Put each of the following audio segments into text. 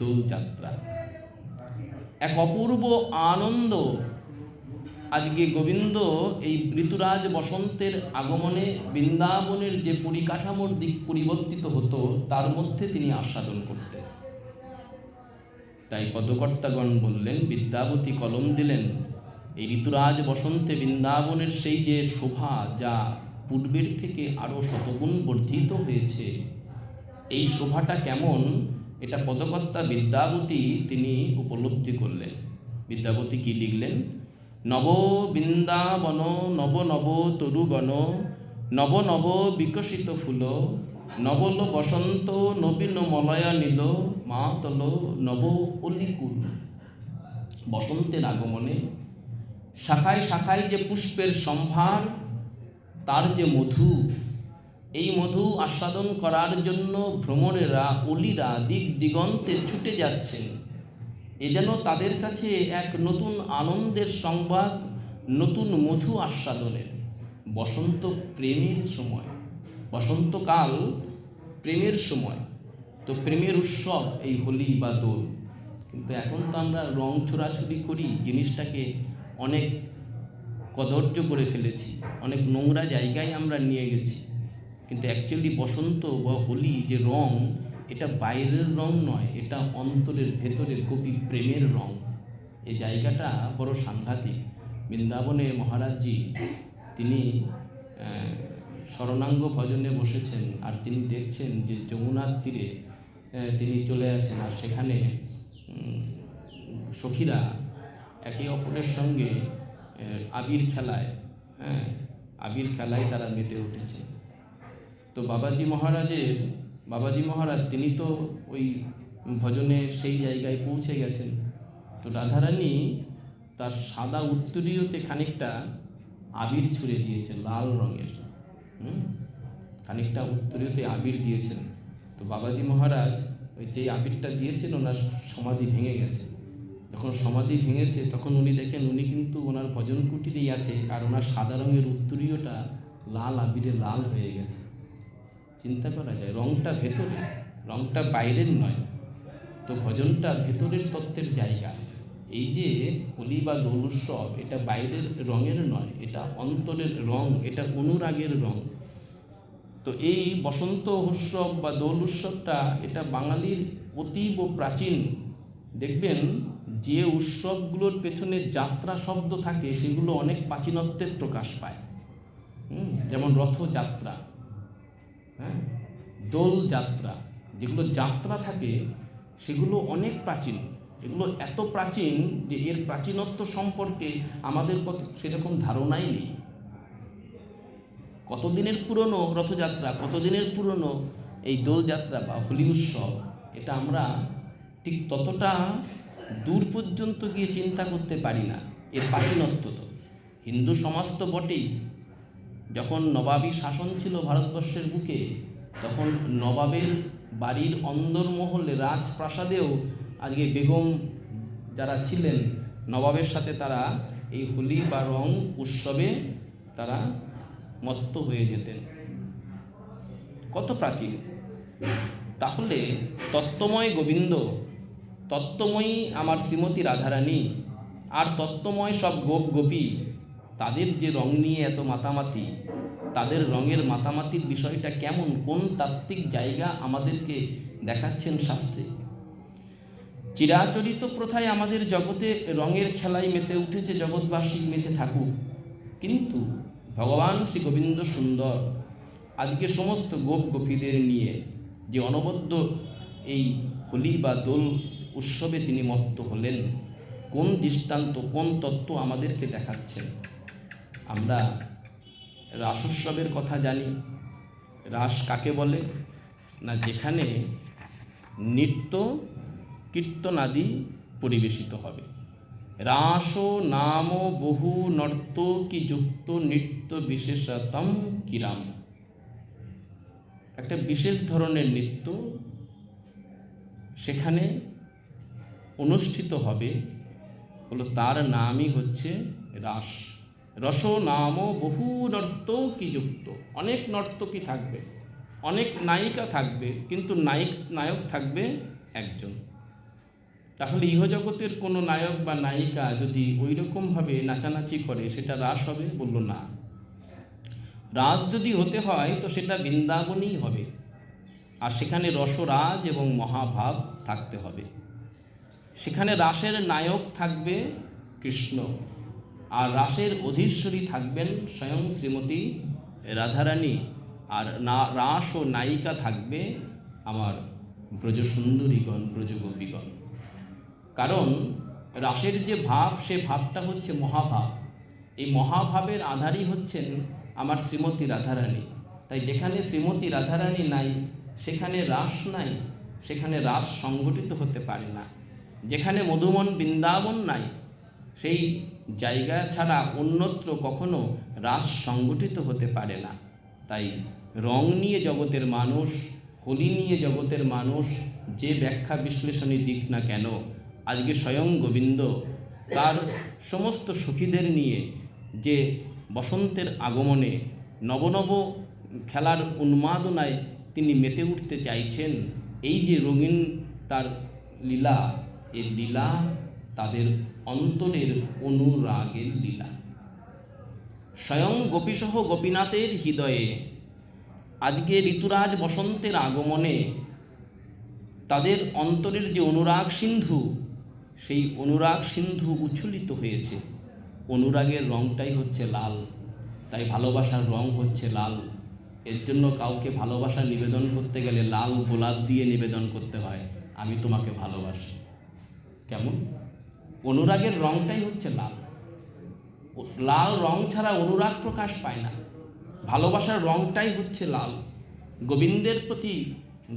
দোলযাত্রা, এক অপূর্ব আনন্দ। আজকে গোবিন্দ এই ঋতুরাজ বসন্তের আগমনে বৃন্দাবনের যে পরিকাঠামোর দিক পরিবর্তিত হতো তার মধ্যে তিনি আস্বাদন করতেন। তাই পদকর্তাগণ বললেন, বিদ্যাবতী কলম দিলেন, এই ঋতুরাজ বসন্তে বৃন্দাবনের সেই যে শোভা যা পূর্বের থেকে আরও শতগুণ বর্ধিত হয়েছে, এই শোভাটা কেমন এটা পদকর্তা বিদ্যাবতী তিনি উপলব্ধি করলেন। বিদ্যাবতী কি লিখলেন? নব বৃন্দাবন নব নব তরুগণ, নব নব বিকশিত ফুল, নবল বসন্ত নবীন মলয়া নীল, মাতল নব অলিকুল। বসন্তের আগমনে শাখায় শাখায় যে পুষ্পের সম্ভার, তার যে মধু, এই মধু আস্বাদন করার জন্য ভ্রমণেরা, অলিরা দিক দিগন্তে ছুটে যাচ্ছেন। এ যেন তাদের কাছে এক নতুন আনন্দের সংবাদ, নতুন মধু আস্বাদনের। বসন্ত প্রেমের সময়, বসন্তকাল প্রেমের সময়, তো প্রেমের উৎসব এই হোলি বা দোল। কিন্তু এখন তো আমরা রং ছোড়াছুড়ি করি, জিনিসটাকে অনেক কদর্য করে ফেলেছি, অনেক নোংরা জায়গায় আমরা নিয়ে গেছি। কিন্তু অ্যাকচুয়ালি বসন্ত বা হোলি যে রং, এটা বাইরের রং নয়, এটা অন্তরের ভেতরে গভীর প্রেমের রং। এই জায়গাটা বড় সাংঘাতিক। বৃন্দাবনে মহারাজজি তিনি শরণাঙ্গ ভজনে বসেছেন, আর তিনি দেখছেন যে যমুনার তীরে তিনি চলে আছেন, আর সেখানে সখীরা একে অপরের সঙ্গে আবির খেলায় তারা মেতে উঠেছে। তো বাবাজি মহারাজ তিনি তো ওই ভজনে সেই জায়গায় পৌঁছে গেছেন। তো রাধারানী তার সাদা উত্তরীয়তে খানিকটা আবির ছুঁড়ে দিয়েছেন, লাল রঙের, খানিকটা উত্তরীয়তে আবির দিয়েছেন। তো বাবাজি মহারাজ ওই যে আবিরটা দিয়েছেন, ওনার সমাধি ভেঙে গেছে। যখন সমাধি ভেঙেছে তখন উনি দেখেন উনি কিন্তু ওনার ভজন কুটিরেই আছে, আর ওনার সাদা রঙের উত্তরীয়টা লাল আবিরে লাল হয়ে গেছে। চিন্তা করা যায়, রংটা ভেতরে, রংটা বাইরের নয়। তো ভজনটা ভেতরের তত্ত্বের জায়গা। এই যে হোলি বা দোল উৎসব, এটা বাইরের রঙের নয়, এটা অন্তরের রং, এটা অনুরাগের রং। তো এই বসন্ত উৎসব বা দোল উৎসবটা এটা বাঙালির অতীব প্রাচীন। দেখবেন যে উৎসবগুলোর পেছনে যাত্রা শব্দ থাকে সেগুলো অনেক প্রাচীনত্বের প্রকাশ পায়। যেমন রথযাত্রা, দোল যাত্রা, যেগুলো যাত্রা থাকে সেগুলো অনেক প্রাচীন। এগুলো এত প্রাচীন যে এর প্রাচীনত্ব সম্পর্কে আমাদের সেরকম ধারণাই নেই। কতদিনের পুরনো রথযাত্রা, কতদিনের পুরনো এই দোলযাত্রা বা হোলি উৎসব, এটা আমরা ঠিক ততটা দূর পর্যন্ত গিয়ে চিন্তা করতে পারি না এর প্রাচীনত্ব। তো হিন্দু সমাজ তো বটেই। যখন নবাবী শাসন ছিল ভারতবর্ষের বুকে, তখন নবাবের বাড়ির অন্দরমহলে রাজপ্রাসাদেও আজকে বেগম যারা ছিলেন নবাবের সাথে, তারা এই হোলি বা রং উৎসবে তারা মত্ত হয়ে যেতেন। কত প্রাচীন! তাহলে তত্ত্বময় গোবিন্দ, তত্ত্বময়ী আমার শ্রীমতী রাধারানী, আর তত্ত্বময় সব গোপ গোপী, তাদের যে রং নিয়ে এত মাতামাতি, তাদের রঙের মাতামাতির বিষয়টা কেমন, কোন তাত্ত্বিক জায়গা আমাদেরকে দেখাচ্ছেন শাস্ত্রে। চিরাচরিত প্রথায় আমাদের জগতে রঙের খেলায় মেতে উঠেছে জগৎবাসী, মেতে থাকুক। কিন্তু ভগবান শ্রী গোবিন্দ সুন্দর আজকে সমস্ত গোপ গোপীদের নিয়ে যে অনবদ্য এই হোলি বা দোল উৎসবে তিনি মত্ত হলেন, কোন দৃষ্টান্ত, কোন তত্ত্ব আমাদেরকে দেখাচ্ছেন। আমরা রাসোৎসবের কথা জানি। রাস কাকে বলে না? যেখানে নৃত্য কীর্তনাদি পরিবেশিত হবে। রাস নাম বহু নর্তকী যুক্ত নৃত্য বিশেষতম কিরাম। একটা বিশেষ ধরনের নৃত্য সেখানে অনুষ্ঠিত হবে, হলো তার নামই হচ্ছে রাস। রস নাম বহু নর্তকী যুক্ত, অনেক নর্তকী থাকবে, অনেক নায়িকা থাকবে, কিন্তু নায়ক থাকবে একজন। তাহলে ইহজগতের কোনো নায়ক বা নায়িকা যদি ওই রকমভাবে নাচানাচি করে সেটা রাস হবে? বলল না। রাস যদি হতে হয় তো সেটা বৃন্দাবনেই হবে, আর সেখানে রসরাজ এবং মহাভাব থাকতে হবে। সেখানে রাসের নায়ক থাকবে কৃষ্ণ, আর রাসের অধীশ্বরী থাকবেন স্বয়ং শ্রীমতী রাধারানী, আর রাস ও নায়িকা থাকবে আমার ব্রজসুন্দরীগণ, ব্রজগোপীগণ। কারণ রাসের যে ভাব, সে ভাবটা হচ্ছে মহাভাব। এই মহাভাবের আধারই হচ্ছেন আমার শ্রীমতী রাধারানী। তাই যেখানে শ্রীমতী রাধারানী নাই সেখানে রাস নাই, সেখানে রাস সংগঠিত হতে পারে না। যেখানে মধুমন বৃন্দাবন নাই সেই জায়গা ছাড়া অন্যত্র কখনো রাস সংগঠিত হতে পারে না। তাই রং নিয়ে জগতের মানুষ, হোলি নিয়ে জগতের মানুষ যে ব্যাখ্যা বিশ্লেষণী দিক না কেন, আজকে স্বয়ং গোবিন্দ তার সমস্ত সখীদের নিয়ে যে বসন্তের আগমনে নবনব খেলার উন্মাদনায় তিনি মেতে উঠতে চাইছেন, এই যে রঙিন তার লীলা, এই লীলা তাদের অন্তরের অনুরাগের লীলা। স্বয়ং গোপীসহ গোপীনাথের হৃদয়ে আজকে ঋতুরাজ বসন্তের আগমনে তাদের অন্তরের যে অনুরাগ সিন্ধু, সেই অনুরাগ সিন্ধু উচ্ছ্বলিত হয়েছে। অনুরাগের রঙটাই হচ্ছে লাল, তাই ভালোবাসার রং হচ্ছে লাল। এর জন্য কাউকে ভালোবাসা নিবেদন করতে গেলে লাল গোলাপ দিয়ে নিবেদন করতে হয়, আমি তোমাকে ভালোবাসি। কেমন? অনুরাগের রংটাই হচ্ছে লাল। লাল রং ছাড়া অনুরাগ প্রকাশ পায় না। ভালোবাসার রংটাই হচ্ছে লাল। গোবিন্দের প্রতি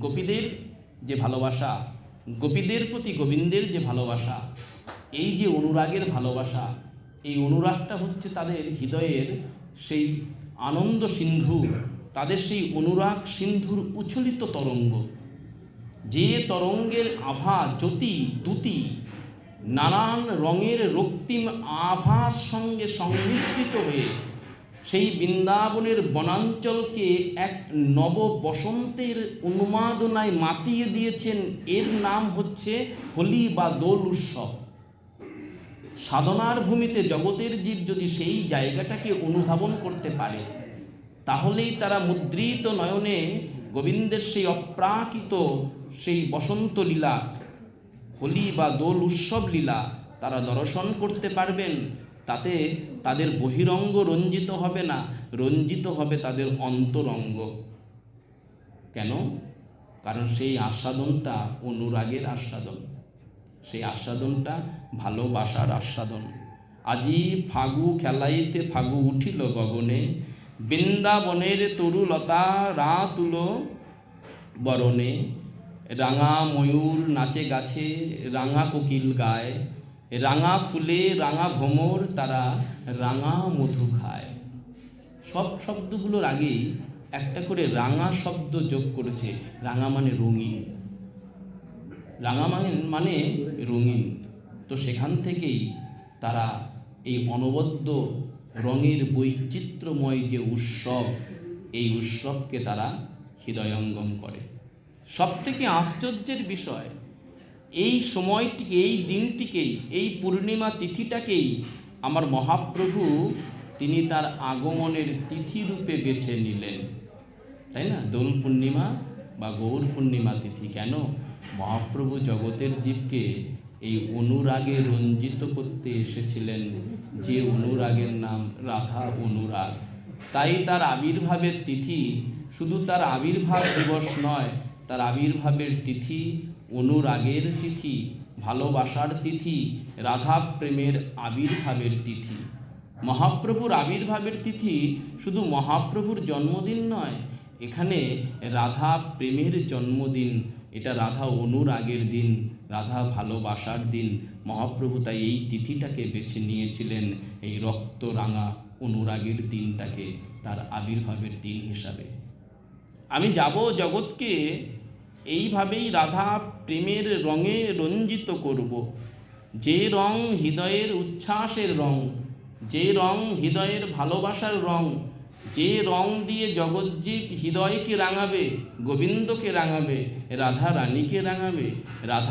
গোপীদের যে ভালোবাসা, গোপীদের প্রতি গোবিন্দের যে ভালোবাসা, এই যে অনুরাগের ভালোবাসা, এই অনুরাগটা হচ্ছে তাদের হৃদয়ের সেই আনন্দ সিন্ধু, তাদের সেই অনুরাগ সিন্ধুর উচ্ছ্বলিত তরঙ্গ। যে তরঙ্গের আভা, জ্যোতি, দ্যুতি নানান রঙের রক্তিম আভার সঙ্গে সংমিশ্রিত হয়ে সেই বৃন্দাবনের বনাঞ্চলকে এক নব বসন্তের উন্মাদনায় মাতিয়ে দিয়েছেন। এর নাম হচ্ছে হোলি বা দোল উৎসব। সাধনার ভূমিতে জগতের জীব যদি সেই জায়গাটাকে অনুধাবন করতে পারে, তাহলেই তারা মুদ্রিত নয়নে গোবিন্দের সেই অপ্রাকৃত সেই বসন্ত লীলা, হোলি বা দোল উৎসব লীলা তারা দর্শন করতে পারবেন। তাতে তাদের বহিরঙ্গ রঞ্জিত হবে না, রঞ্জিত হবে তাদের অন্তরঙ্গ। কেন? কারণ সেই আস্বাদনটা অনুরাগের আস্বাদন, সেই আস্বাদনটা ভালোবাসার আস্বাদন। আজি ফাগু খেলাইতে ফাগু উঠিল গগনে, বৃন্দাবনের তরুলতা রাতুল বরণে, রাঙা ময়ূর নাচে গাছে, রাঙা কোকিল গায়, রাঙা ফুলে রাঙা ভ্রমর তারা রাঙা মধু খায়। সব শব্দগুলোর আগেই একটা করে রাঙা শব্দ যোগ করেছে। রাঙা মানে রঙিন, রাঙা মানে রঙিন। তো সেখান থেকেই তারা এই অনবদ্য রঙের বৈচিত্র্যময় যে উৎসব, এই উৎসবকে তারা হৃদয়ঙ্গম করে। সবথেকে আশ্চর্যের বিষয়, এই সময়টিকে, এই দিনটিকেই, এই পূর্ণিমা তিথিটাকেই আমার মহাপ্রভু তিনি তার আগমনের তিথি রূপে বেছে নিলেন, তাই না? দোল পূর্ণিমা বা গৌর পূর্ণিমা তিথি। কেন? মহাপ্রভু জগতের জীবকে এই অনুরাগে রঞ্জিত করতে এসেছিলেন, যে অনুরাগের নাম রাধা অনুরাগ। তাই তার আবির্ভাবের তিথি শুধু তার আবির্ভাব দিবস নয়, তার আবির্ভাবের তিথি অনুরাগের তিথি, ভালোবাসার তিথি, রাধা প্রেমের আবির্ভাবের তিথি। মহাপ্রভুর আবির্ভাবের তিথি শুধু মহাপ্রভুর জন্মদিন নয়, এখানে রাধা প্রেমের জন্মদিন, এটা রাধা অনুরাগের দিন, রাধা ভালোবাসার দিন। মহাপ্রভু তাই এই তিথিটাকে বেছে নিয়েছিলেন, এই রক্ত রাঙা অনুরাগের দিনটাকে তার আবির্ভাবের দিন হিসাবে। আমি যাব জগৎকে এইভাবেই রাধা প্রেমের রঙে রঞ্জিত করব। যে রং হৃদয়ের উচ্ছ্বাসের রং, যে রং হৃদয়ের ভালোবাসার রং, যে রং দিয়ে জগজ্জীব হৃদয়কে রাঙাবে, গোবিন্দকে রাঙাবে, রাধা রানীকে রাঙাবে, রাধা